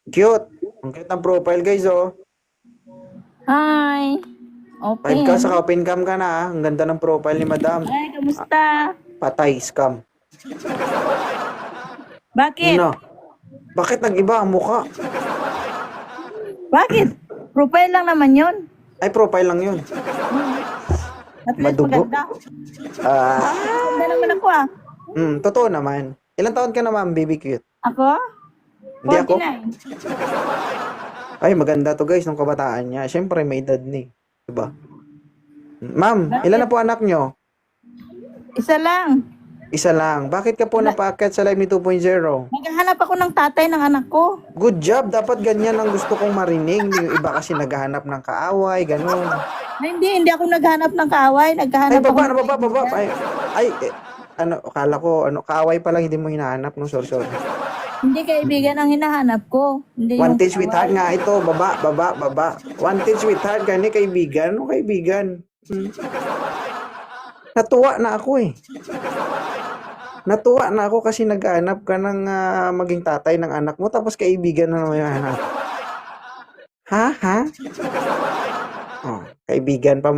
Cute. Ang cute ng profile, guys, oh. Hi. 5K, Open. saka open cam ka na, ah. Ang ganda ng profile ni madam. Ay, kamusta? Patay, scam. Bakit? Ano? Bakit nag-iba ang muka? Bakit? Profile lang naman yun. Ay, profile lang yun. At least Madugo. maganda. Ah, Maganda naman ako ah. totoo naman. Ilang taon ka na, ma'am, baby cute? Ako? Hindi ako. 49. Ay, maganda to, guys, nung kabataan niya. Siyempre, may edad ni. Diba? Ma'am, ilan na po anak nyo? Isa lang. Isa lang. Bakit ka po napaakyat sa Live Me 2.0? Naghahanap ako ng tatay ng anak ko. Good job. Dapat ganyan ang gusto kong marinig. Yung iba kasi naghahanap ng kaaway, ganun. Ay, hindi ako naghanap ng kaaway. Ay, Naghahanap ako ng baba. kaibigan. Akala ko, kaaway pa lang, hindi mo hinahanap. No, sorry. Hindi kaibigan ang hinahanap ko. Hindi yung Wanted sweetheart kaaway. nga ito. Baba. Wanted sweetheart, gani kaibigan. No, kaibigan. Natuwa na ako eh. Natuwa na ako kasi naghahanap ka ng maging tatay ng anak mo tapos kaibigan na naman yung hanap. Ha? Oh, kaibigan pa mo.